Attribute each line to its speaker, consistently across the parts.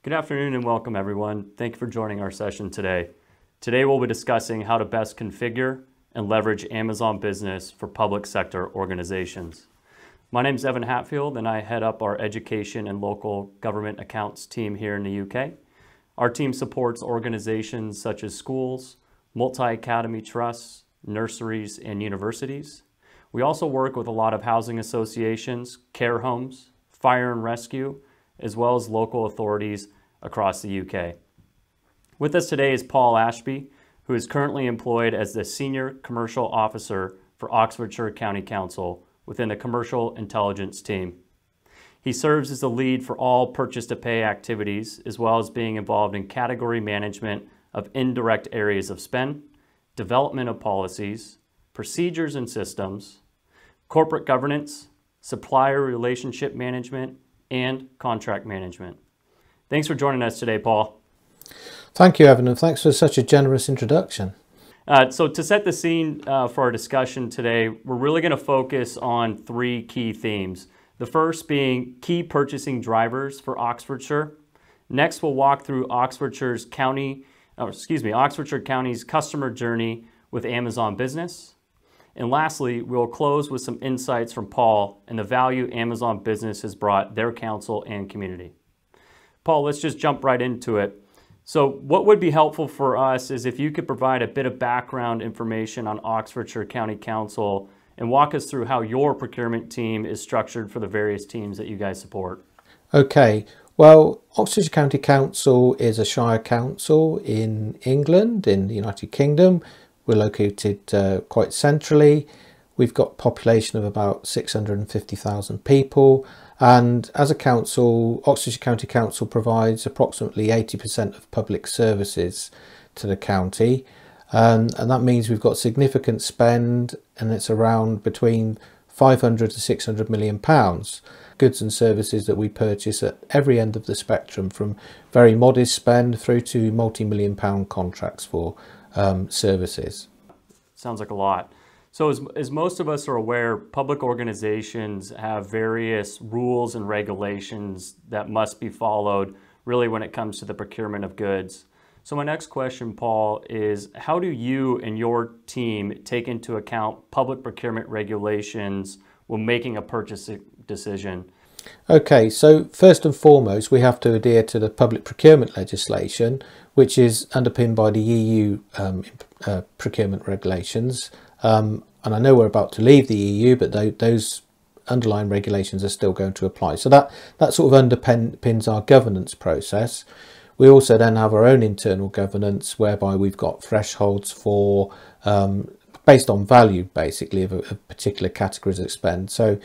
Speaker 1: Good afternoon and welcome everyone. Thank you for joining our session today. Today we'll be discussing how to best configure and leverage Amazon Business for public sector organizations. My name is Evan Hatfield and I head up our education and local government accounts team here in the UK. Our team supports organizations such as schools, multi-academy trusts, nurseries, and universities. We also work with a lot of housing associations, care homes, fire and rescue, as well as local authorities across the UK. With us today is Paul Ashby, who is currently employed as the Senior Commercial Officer for Oxfordshire County Council within the Commercial Intelligence team. He serves as the lead for all purchase-to-pay activities, as well as being involved in category management of indirect areas of spend, development of policies, procedures and systems, corporate governance, supplier relationship management, and contract management. Thanks for joining us today, Paul.
Speaker 2: Thank you, Evan, and thanks for such a generous introduction.
Speaker 1: So to set the scene for our discussion today, we're really going to focus on three key themes. The first being key purchasing drivers for Oxfordshire. Next, we'll walk through Oxfordshire County's customer journey with Amazon Business. And lastly, we'll close with some insights from Paul and the value Amazon Business has brought their council and community. Paul, let's just jump right into it. So what would be helpful for us is if you could provide a bit of background information on Oxfordshire County Council and walk us through how your procurement team is structured for the various teams that you guys support.
Speaker 2: Okay, well, Oxfordshire County Council is a shire council in England, in the United Kingdom. We're located quite centrally. We've got a population of about 650,000 people. And as a council, Oxfordshire County Council provides approximately 80% of public services to the county. And that means we've got significant spend, and it's around between 500 to 600 million pounds. Goods and services that we purchase at every end of the spectrum, from very modest spend through to multi-million pound contracts for services.
Speaker 1: Sounds like a lot. So as most of us are aware, public organizations have various rules and regulations that must be followed really when it comes to the procurement of goods. So my next question, Paul, is how do you and your team take into account public procurement regulations when making a purchase decision?
Speaker 2: Okay, so first and foremost, we have to adhere to the public procurement legislation, which is underpinned by the EU procurement regulations. And I know we're about to leave the EU, but those underlying regulations are still going to apply. So that sort of underpins our governance process. We also then have our own internal governance, whereby we've got thresholds for based on value, basically, of particular categories of spend. So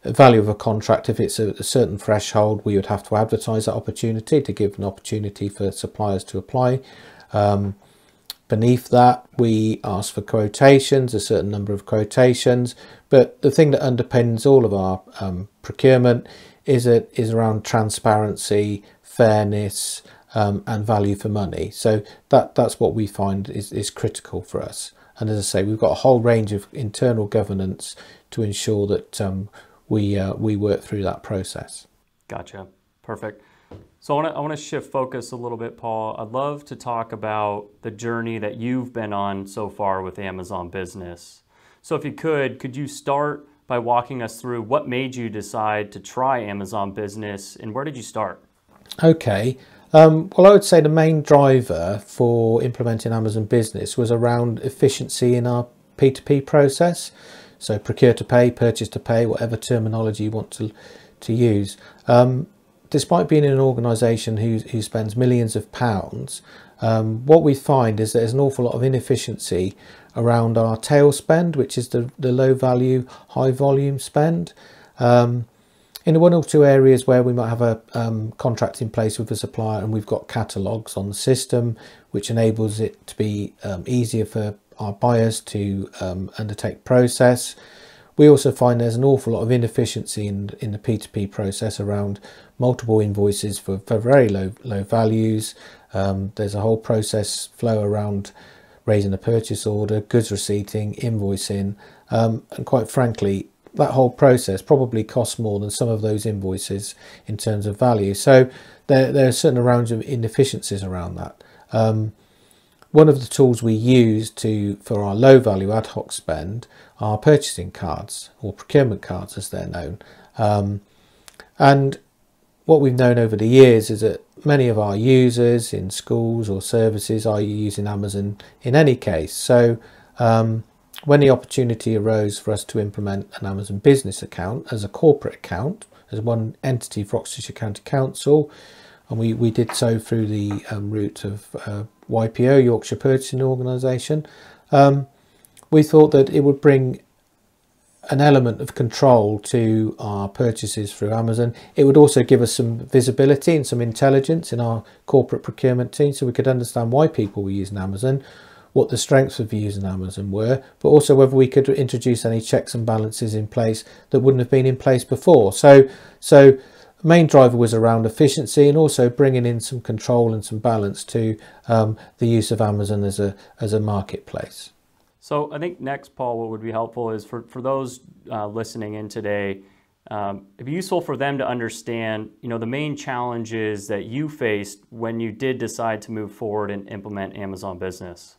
Speaker 2: the value of a contract, if it's a certain threshold, we would have to advertise that opportunity to give an opportunity for suppliers to apply. Beneath that, we ask for quotations, a certain number of quotations. But the thing that underpins all of our procurement is around transparency, fairness, and value for money. So that's what we find is critical for us. And as I say, we've got a whole range of internal governance to ensure that we work through that process.
Speaker 1: Gotcha. Perfect. So I want to shift focus a little bit, Paul. I'd love to talk about the journey that you've been on so far with Amazon Business. So if you could you start by walking us through what made you decide to try Amazon Business and where did you start?
Speaker 2: Okay. Well, I would say the main driver for implementing Amazon Business was around efficiency in our P2P process. So procure to pay, purchase to pay, whatever terminology you want to use. Despite being in an organisation who spends millions of pounds, what we find is there's an awful lot of inefficiency around our tail spend, which is the low value, high volume spend. In one or two areas where we might have a contract in place with a supplier and we've got catalogues on the system, which enables it to be easier for our buyers to undertake process. We also find there's an awful lot of inefficiency in the P2P process around multiple invoices for very low values. There's a whole process flow around raising a purchase order, goods receipting, invoicing, and quite frankly, that whole process probably costs more than some of those invoices in terms of value. So there are certain rounds of inefficiencies around that. One of the tools we use for our low value ad hoc spend are purchasing cards, or procurement cards as they're known. And what we've known over the years is that many of our users in schools or services are using Amazon in any case. So when the opportunity arose for us to implement an Amazon business account as a corporate account, as one entity for Oxfordshire County Council, and we did so through the route of YPO, Yorkshire Purchasing Organisation, we thought that it would bring an element of control to our purchases through Amazon. It would also give us some visibility and some intelligence in our corporate procurement team, so we could understand why people were using Amazon, what the strengths of using Amazon were, but also whether we could introduce any checks and balances in place that wouldn't have been in place before. So the main driver was around efficiency and also bringing in some control and some balance to the use of Amazon as a marketplace.
Speaker 1: So I think next, Paul, what would be helpful is for those listening in today, it'd be useful for them to understand, the main challenges that you faced when you did decide to move forward and implement Amazon Business.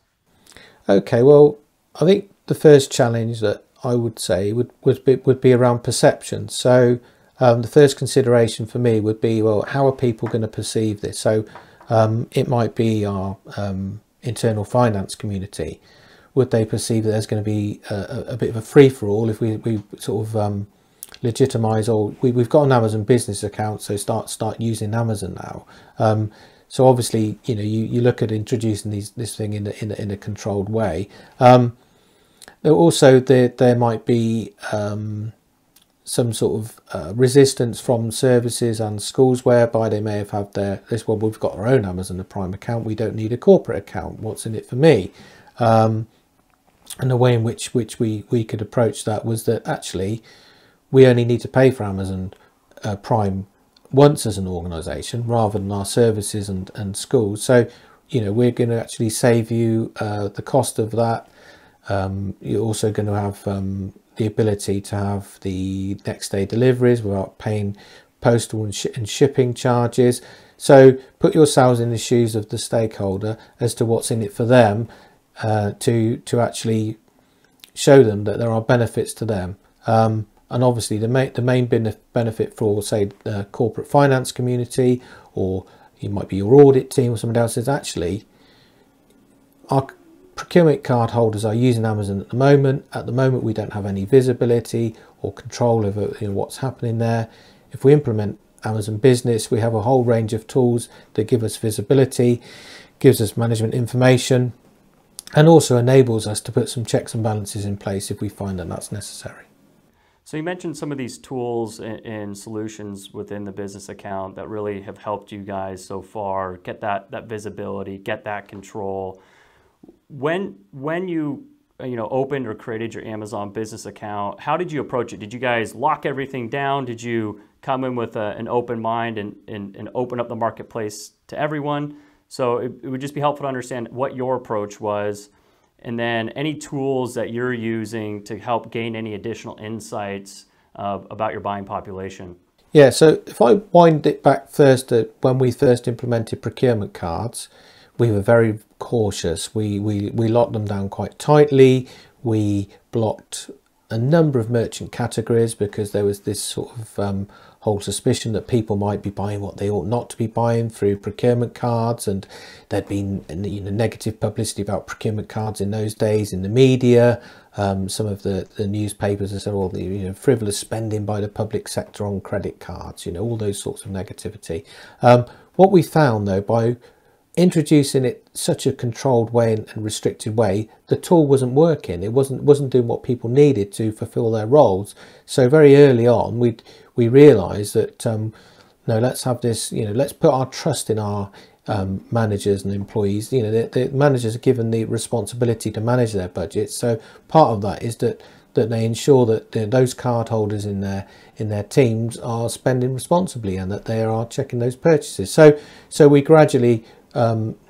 Speaker 2: Okay, well, I think the first challenge that I would say would be around perception. So the first consideration for me would be, well, how are people going to perceive this? So it might be our internal finance community. Would they perceive that there's going to be a bit of a free-for-all if we sort of legitimise, or we've got an Amazon business account, so start using Amazon now. So obviously, you look at introducing this thing in a controlled way. Also, there might be some sort of resistance from services and schools whereby they may have had well, we've got our own Amazon Prime account, we don't need a corporate account, what's in it for me? And the way in which we could approach that was that actually we only need to pay for Amazon Prime once as an organisation rather than our services and schools. So we're going to actually save you the cost of that. You're also going to have the ability to have the next day deliveries without paying postal and shipping charges. So put yourselves in the shoes of the stakeholder as to what's in it for them, to actually show them that there are benefits to them. And obviously the main benefit for, say, the corporate finance community, or it might be your audit team or somebody else, is actually our procurement card holders are using Amazon at the moment. At the moment, we don't have any visibility or control over what's happening there. If we implement Amazon Business, we have a whole range of tools that give us visibility, gives us management information, and also enables us to put some checks and balances in place if we find that that's necessary.
Speaker 1: So you mentioned some of these tools and solutions within the business account that really have helped you guys so far get that visibility, get that control. When you opened or created your Amazon business account, how did you approach it? Did you guys lock everything down? Did you come in with an open mind and open up the marketplace to everyone? So it would just be helpful to understand what your approach was, and then any tools that you're using to help gain any additional insights about your buying population.
Speaker 2: Yeah, so if I wind it back first to when we first implemented procurement cards, we were very cautious. We locked them down quite tightly. We blocked a number of merchant categories because there was this sort of whole suspicion that people might be buying what they ought not to be buying through procurement cards, and there'd been negative publicity about procurement cards in those days in the media. Some of the newspapers have said all the frivolous spending by the public sector on credit cards, all those sorts of negativity. What we found though, by introducing it such a controlled way and restricted way, the tool wasn't working. It wasn't doing what people needed to fulfill their roles. So very early on, we realised that no, let's have this. Let's put our trust in our managers and employees. The managers are given the responsibility to manage their budgets. So part of that is that they ensure that those card holders in their teams are spending responsibly and that they are checking those purchases. So we gradually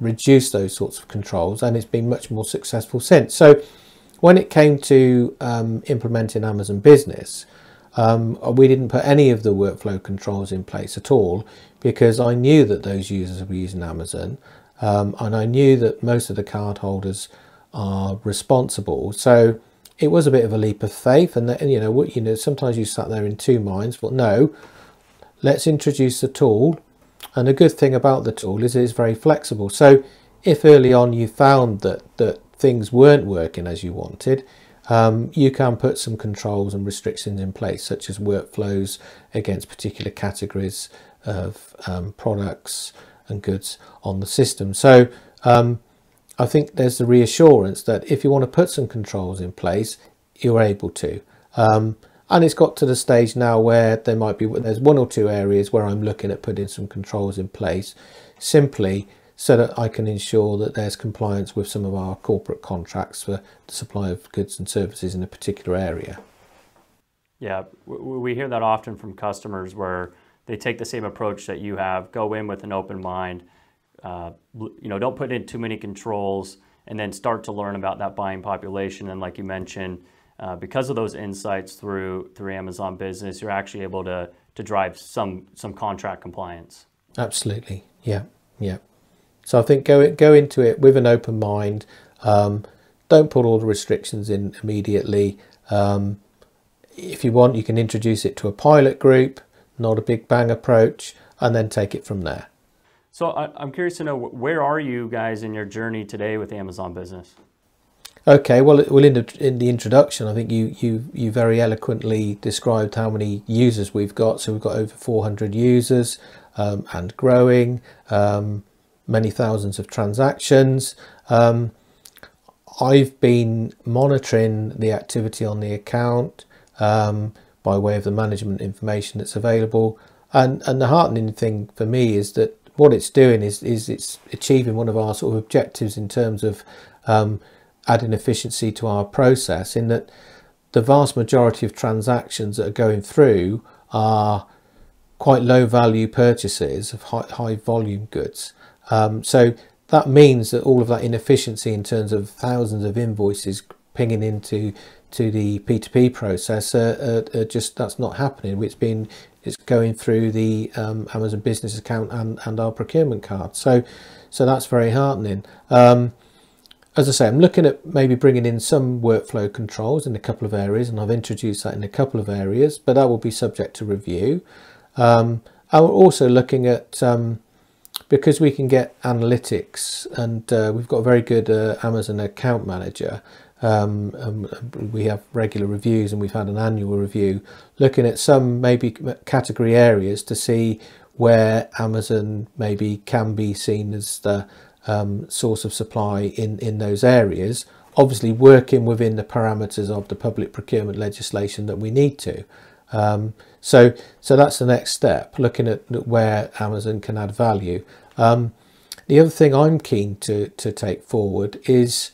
Speaker 2: reduce those sorts of controls, and it's been much more successful since. So when it came to implementing Amazon Business, We didn't put any of the workflow controls in place at all, because I knew that those users were using Amazon, and I knew that most of the card holders are responsible. So it was a bit of a leap of faith, and that, sometimes you sat there in two minds. But no, let's introduce the tool. And the good thing about the tool is it's very flexible. So if early on you found that things weren't working as you wanted, you can put some controls and restrictions in place, such as workflows against particular categories of products and goods on the system. So I think there's the reassurance that if you want to put some controls in place, you're able to. And it's got to the stage now where there's one or two areas where I'm looking at putting some controls in place, simply so that I can ensure that there's compliance with some of our corporate contracts for the supply of goods and services in a particular area.
Speaker 1: Yeah, we hear that often from customers where they take the same approach that you have, go in with an open mind, don't put in too many controls, and then start to learn about that buying population. And like you mentioned, because of those insights through Amazon Business, you're actually able to drive some contract compliance.
Speaker 2: Absolutely, yeah. So I think go into it with an open mind. Don't put all the restrictions in immediately. If you want, you can introduce it to a pilot group, not a big bang approach, and then take it from there.
Speaker 1: So I'm curious to know, where are you guys in your journey today with Amazon Business?
Speaker 2: Okay, well in the introduction, I think you very eloquently described how many users we've got. So we've got over 400 users and growing, many thousands of transactions. I've been monitoring the activity on the account by way of the management information that's available, and the heartening thing for me is that what it's doing is it's achieving one of our sort of objectives in terms of adding efficiency to our process, in that the vast majority of transactions that are going through are quite low value purchases of high volume goods. So that means that all of that inefficiency in terms of thousands of invoices pinging into the P2P process, that's not happening. It's going through the Amazon Business account and our procurement card. So that's very heartening. As I say, I'm looking at maybe bringing in some workflow controls in a couple of areas, and I've introduced that in a couple of areas, but that will be subject to review. And we're also looking at, because we can get analytics, and we've got a very good Amazon account manager. We have regular reviews, and we've had an annual review looking at some maybe category areas to see where Amazon maybe can be seen as the source of supply in those areas, obviously working within the parameters of the public procurement legislation that we need to. So that's the next step, looking at where Amazon can add value. The other thing I'm keen to take forward is,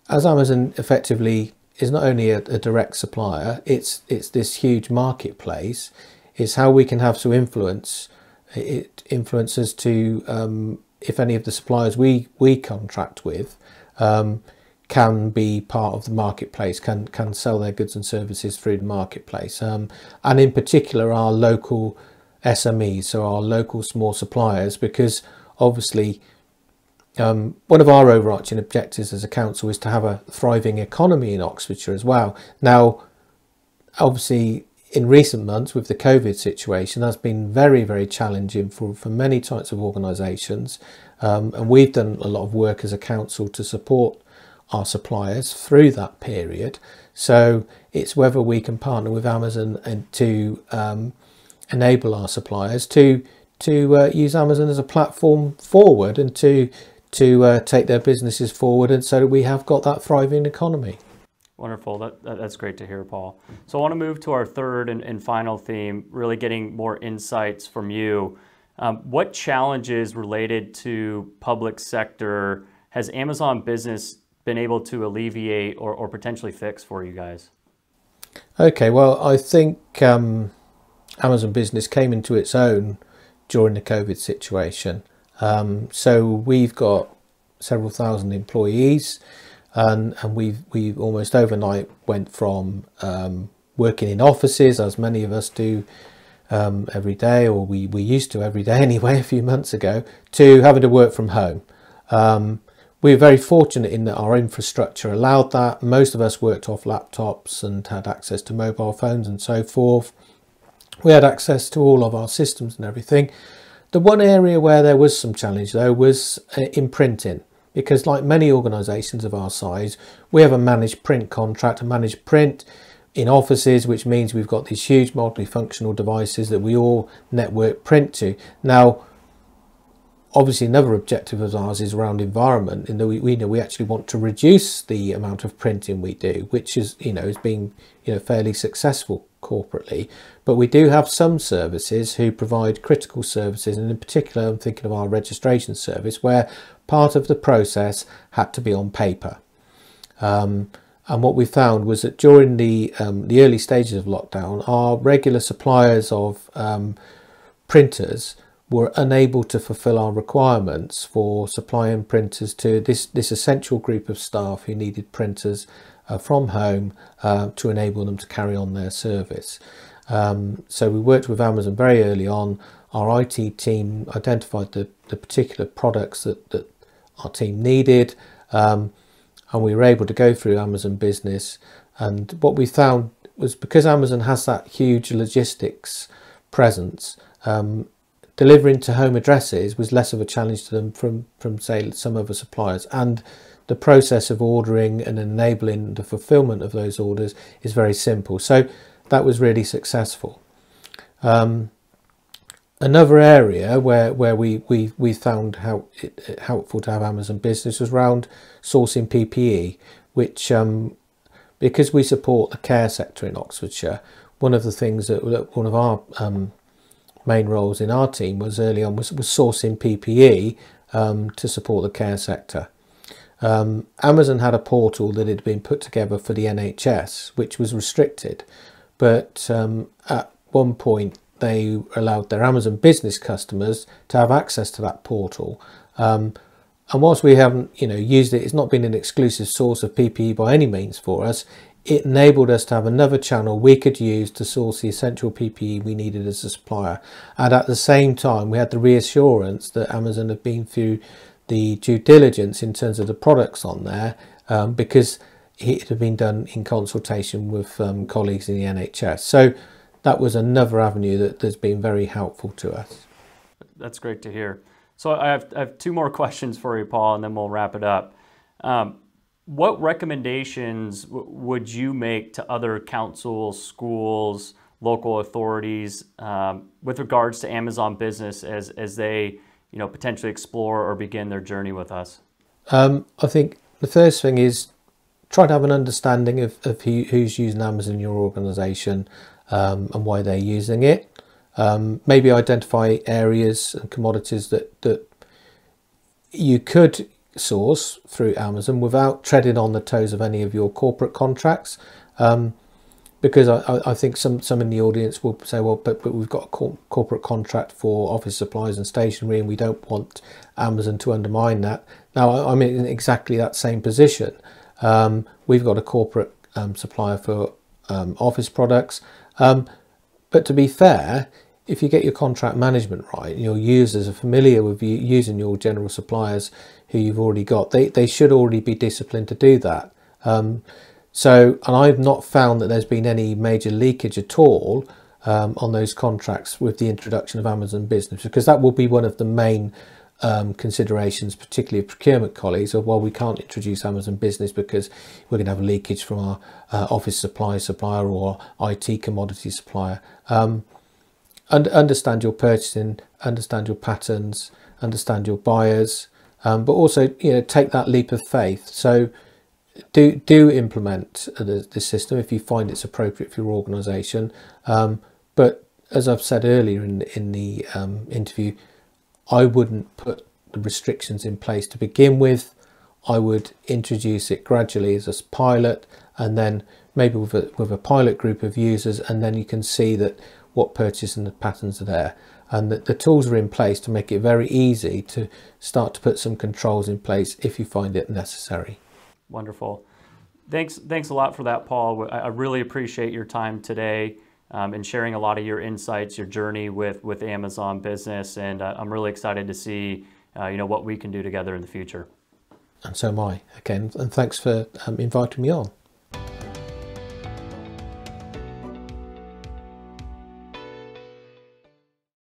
Speaker 2: as Amazon effectively is not only a direct supplier, it's this huge marketplace, is how we can have some influence. It influences to if any of the suppliers we contract with can be part of the marketplace, can sell their goods and services through the marketplace, and in particular our local SMEs, so our local small suppliers, because obviously one of our overarching objectives as a council is to have a thriving economy in Oxfordshire as well. Now, obviously, in recent months with the COVID situation, that's been very, very challenging for many types of organisations, and we've done a lot of work as a council to support our suppliers through that period. So it's whether we can partner with Amazon and to enable our suppliers to use Amazon as a platform forward, and to take their businesses forward, and so that we have got that thriving economy.
Speaker 1: Wonderful. That's great to hear, Paul. So I want to move to our third and final theme, really getting more insights from you. What challenges related to public sector has Amazon Business been able to alleviate or potentially fix for you guys?
Speaker 2: Okay, well, I think Amazon Business came into its own during the COVID situation. So we've got several thousand employees, and we almost overnight went from working in offices, as many of us do every day, or we used to every day anyway a few months ago, to having to work from home. We were very fortunate in that our infrastructure allowed that. Most of us worked off laptops and had access to mobile phones and so forth. We had access to all of our systems and everything. The one area where there was some challenge though was in printing, because like many organisations of our size, we have a managed print contract, a managed print in offices, which means we've got these huge multifunctional devices that we all network print to. Now, obviously another objective of ours is around environment, in that we know we actually want to reduce the amount of printing we do, which is, is being, fairly successful corporately. But we do have some services who provide critical services, and in particular I'm thinking of our registration service, where part of the process had to be on paper. And what we found was that during the early stages of lockdown, our regular suppliers of printers were unable to fulfill our requirements for supplying printers to this essential group of staff who needed printers from home to enable them to carry on their service. So we worked with Amazon very early on. Our IT team identified the particular products that our team needed, and we were able to go through Amazon Business. And what we found was, because Amazon has that huge logistics presence, delivering to home addresses was less of a challenge to them from say some other suppliers, and the process of ordering and enabling the fulfillment of those orders is very simple. So that was really successful. Another area where we found how helpful to have Amazon Business was around sourcing PPE, which because we support the care sector in Oxfordshire, one of the things that one of our main roles in our team was early on was sourcing PPE to support the care sector. Amazon had a portal that had been put together for the NHS, which was restricted, but at one point they allowed their Amazon Business customers to have access to that portal. And whilst we haven't used it, it's not been an exclusive source of PPE by any means for us. It enabled us to have another channel we could use to source the essential PPE we needed as a supplier. And at the same time, we had the reassurance that Amazon had been through the due diligence in terms of the products on there, because it had been done in consultation with colleagues in the NHS. So that was another avenue that's been very helpful to us.
Speaker 1: That's great to hear. So I have two more questions for you, Paul, and then we'll wrap it up. What recommendations would you make to other councils, schools, local authorities with regards to Amazon Business as they potentially explore or begin their journey with us? I
Speaker 2: think the first thing is try to have an understanding of who's using Amazon in your organisation and why they're using it. Maybe identify areas and commodities that you could source through Amazon without treading on the toes of any of your corporate contracts, because I think some in the audience will say, well, but we've got a corporate contract for office supplies and stationery, and we don't want Amazon to undermine that. Now I'm in exactly that same position. We've got a corporate supplier for office products, but to be fair, if you get your contract management right, your users are familiar with you using your general suppliers who you've already got, they should already be disciplined to do that. And I've not found that there's been any major leakage at all on those contracts with the introduction of Amazon Business, because that will be one of the main considerations, particularly of procurement colleagues, of, well, we can't introduce Amazon Business because we're going to have a leakage from our office supply supplier or IT commodity supplier. Understand your purchasing, understand your patterns, understand your buyers, but also take that leap of faith. So do implement the system if you find it's appropriate for your organisation. But as I've said earlier in the interview, I wouldn't put the restrictions in place to begin with. I would introduce it gradually as a pilot, and then maybe with a pilot group of users, and then you can see that what purchase and the patterns are there, and that the tools are in place to make it very easy to start to put some controls in place if you find it necessary.
Speaker 1: Wonderful. Thanks a lot for that, Paul. I really appreciate your time today and sharing a lot of your insights, your journey with Amazon Business, and I'm really excited to see what we can do together in the future.
Speaker 2: And so am I. Again, and thanks for inviting me on.